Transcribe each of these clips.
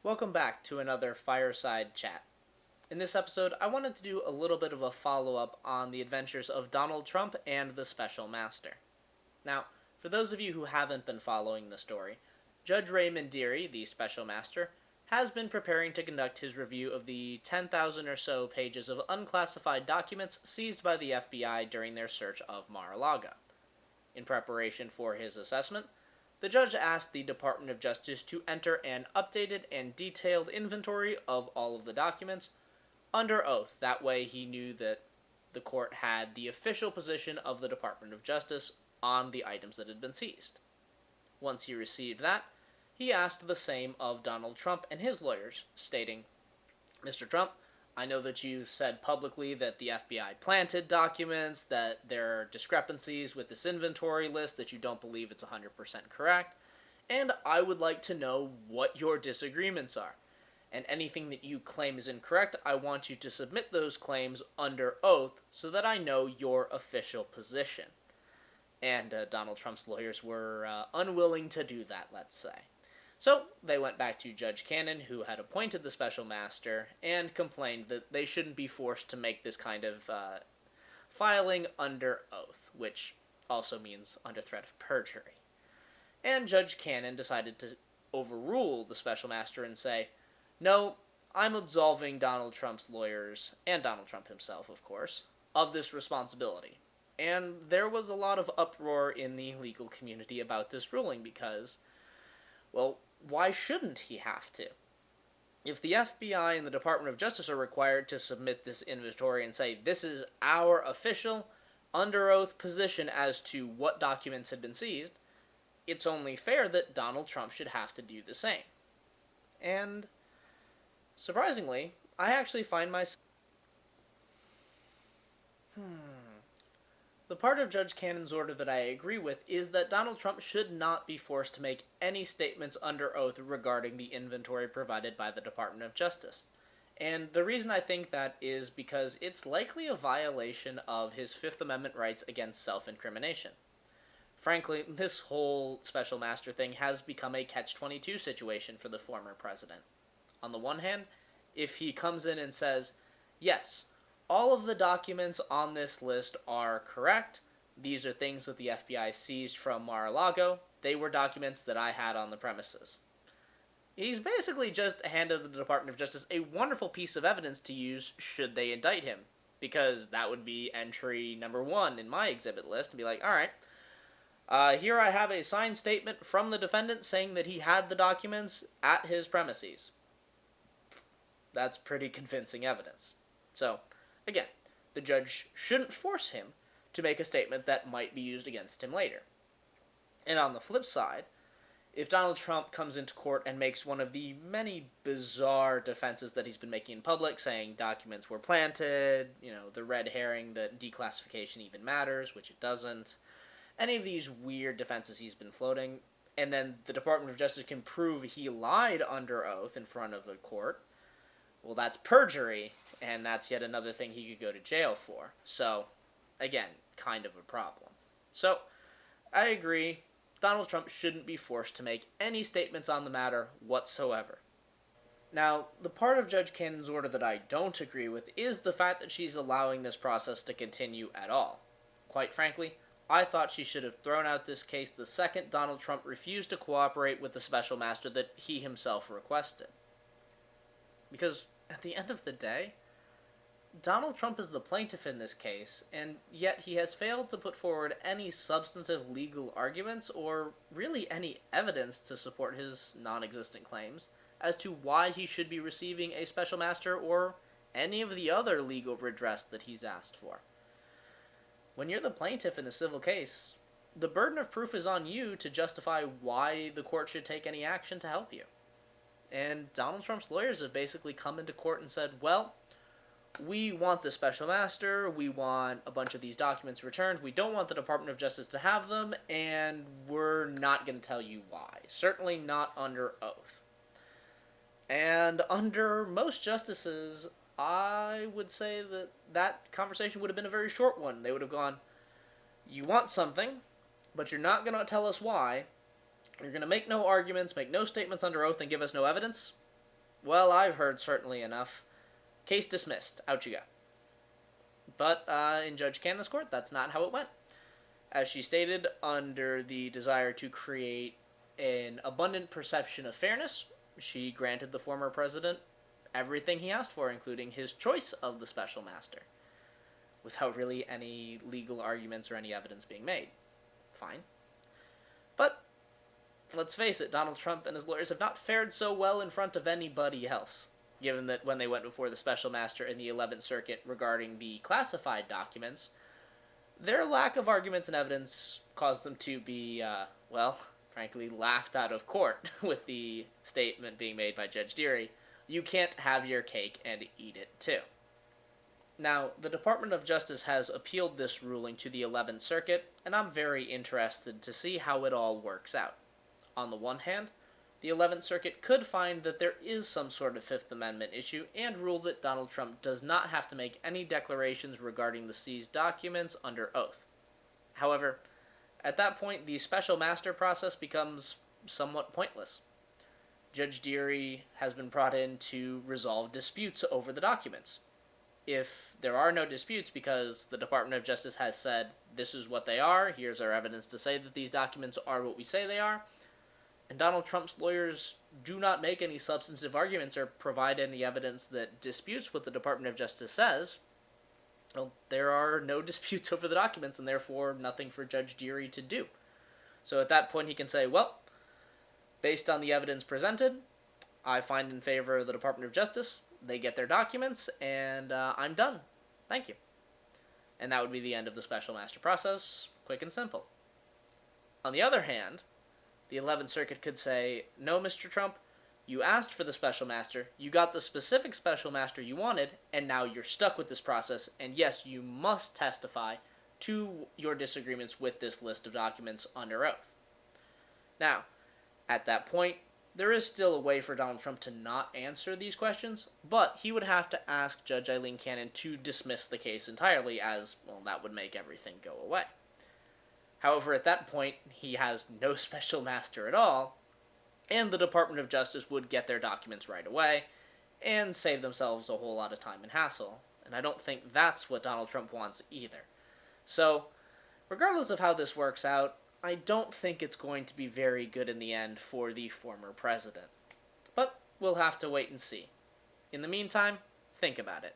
Welcome back to another Fireside Chat. In this episode, I wanted to do a little bit of a follow up on the adventures of Donald Trump and the Special Master. Now, for those of you who haven't been following the story, Judge Raymond Dearie, the Special Master, has been preparing to conduct his review of the 10,000 or so pages of unclassified documents seized by the FBI during their search of Mar-a-Lago. In preparation for his assessment, the judge asked the Department of Justice to enter an updated and detailed inventory of all of the documents under oath. That way he knew that the court had the official position of the Department of Justice on the items that had been seized. Once he received that, he asked the same of Donald Trump and his lawyers, stating, "Mr. Trump, I know that you said publicly that the FBI planted documents, that there are discrepancies with this inventory list, that you don't believe it's 100% correct, and I would like to know what your disagreements are. And anything that you claim is incorrect, I want you to submit those claims under oath so that I know your official position." And Donald Trump's lawyers were unwilling to do that, let's say. So they went back to Judge Cannon, who had appointed the Special Master, and complained that they shouldn't be forced to make this kind of filing under oath, which also means under threat of perjury. And Judge Cannon decided to overrule the Special Master and say, "No, I'm absolving Donald Trump's lawyers, and Donald Trump himself, of course, of this responsibility." And there was a lot of uproar in the legal community about this ruling because, well, why shouldn't he have to? If the FBI and the Department of Justice are required to submit this inventory and say, this is our official, under oath position as to what documents had been seized, it's only fair that Donald Trump should have to do the same. And, surprisingly, I actually find myself... The part of Judge Cannon's order that I agree with is that Donald Trump should not be forced to make any statements under oath regarding the inventory provided by the Department of Justice. And the reason I think that is because it's likely a violation of his Fifth Amendment rights against self-incrimination. Frankly, this whole Special Master thing has become a catch-22 situation for the former president. On the one hand, if he comes in and says, yes, all of the documents on this list are correct. These are things that the FBI seized from Mar-a-Lago. They were documents that I had on the premises. He's basically just handed the Department of Justice a wonderful piece of evidence to use should they indict him, because that would be entry number 1 in my exhibit list, and be like, alright, here I have a signed statement from the defendant saying that he had the documents at his premises. That's pretty convincing evidence. So, again, the judge shouldn't force him to make a statement that might be used against him later. And on the flip side, if Donald Trump comes into court and makes one of the many bizarre defenses that he's been making in public, saying documents were planted, the red herring that declassification even matters, which it doesn't, any of these weird defenses he's been floating, and then the Department of Justice can prove he lied under oath in front of a court, well, that's perjury, and that's yet another thing he could go to jail for. So, again, kind of a problem. So, I agree, Donald Trump shouldn't be forced to make any statements on the matter whatsoever. Now, the part of Judge Cannon's order that I don't agree with is the fact that she's allowing this process to continue at all. Quite frankly, I thought she should have thrown out this case the second Donald Trump refused to cooperate with the Special Master that he himself requested. Because, at the end of the day, Donald Trump is the plaintiff in this case, and yet he has failed to put forward any substantive legal arguments or really any evidence to support his non-existent claims as to why he should be receiving a Special Master or any of the other legal redress that he's asked for. When you're the plaintiff in a civil case, the burden of proof is on you to justify why the court should take any action to help you. And Donald Trump's lawyers have basically come into court and said, well, we want the Special Master, we want a bunch of these documents returned, we don't want the Department of Justice to have them, and we're not going to tell you why. Certainly not under oath. And under most justices, I would say that that conversation would have been a very short one. They would have gone, you want something, but you're not going to tell us why. You're going to make no arguments, make no statements under oath, and give us no evidence. Well, I've heard certainly enough. Case dismissed. Out you go. But in Judge Cannon's court, that's not how it went. As she stated, under the desire to create an abundant perception of fairness, she granted the former president everything he asked for, including his choice of the special master, without really any legal arguments or any evidence being made. Fine. But, let's face it, Donald Trump and his lawyers have not fared so well in front of anybody else, given that when they went before the special master in the 11th Circuit regarding the classified documents, their lack of arguments and evidence caused them to be, frankly, laughed out of court with the statement being made by Judge Dearie, "You can't have your cake and eat it too." Now, the Department of Justice has appealed this ruling to the 11th Circuit, and I'm very interested to see how it all works out. On the one hand, the 11th Circuit could find that there is some sort of Fifth Amendment issue and rule that Donald Trump does not have to make any declarations regarding the seized documents under oath. However, at that point, the special master process becomes somewhat pointless. Judge Dearie has been brought in to resolve disputes over the documents. If there are no disputes because the Department of Justice has said, this is what they are, here's our evidence to say that these documents are what we say they are, and Donald Trump's lawyers do not make any substantive arguments or provide any evidence that disputes what the Department of Justice says, well, there are no disputes over the documents, and therefore nothing for Judge Dearie to do. So at that point he can say, well, based on the evidence presented, I find in favor of the Department of Justice, they get their documents, and I'm done. Thank you. And that would be the end of the special master process, quick and simple. On the other hand, the 11th Circuit could say, no, Mr. Trump, you asked for the special master, you got the specific special master you wanted, and now you're stuck with this process, and yes, you must testify to your disagreements with this list of documents under oath. Now, at that point, there is still a way for Donald Trump to not answer these questions, but he would have to ask Judge Eileen Cannon to dismiss the case entirely, as, well, that would make everything go away. However, at that point, he has no special master at all, and the Department of Justice would get their documents right away, and save themselves a whole lot of time and hassle, and I don't think that's what Donald Trump wants either. So, regardless of how this works out, I don't think it's going to be very good in the end for the former president. But we'll have to wait and see. In the meantime, think about it.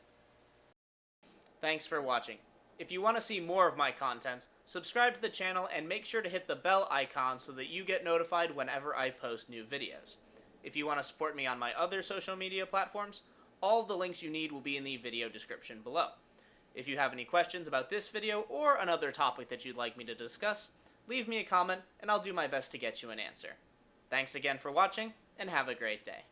Thanks for watching. If you want to see more of my content, subscribe to the channel and make sure to hit the bell icon so that you get notified whenever I post new videos. If you want to support me on my other social media platforms, all of the links you need will be in the video description below. If you have any questions about this video or another topic that you'd like me to discuss, leave me a comment and I'll do my best to get you an answer. Thanks again for watching, and have a great day.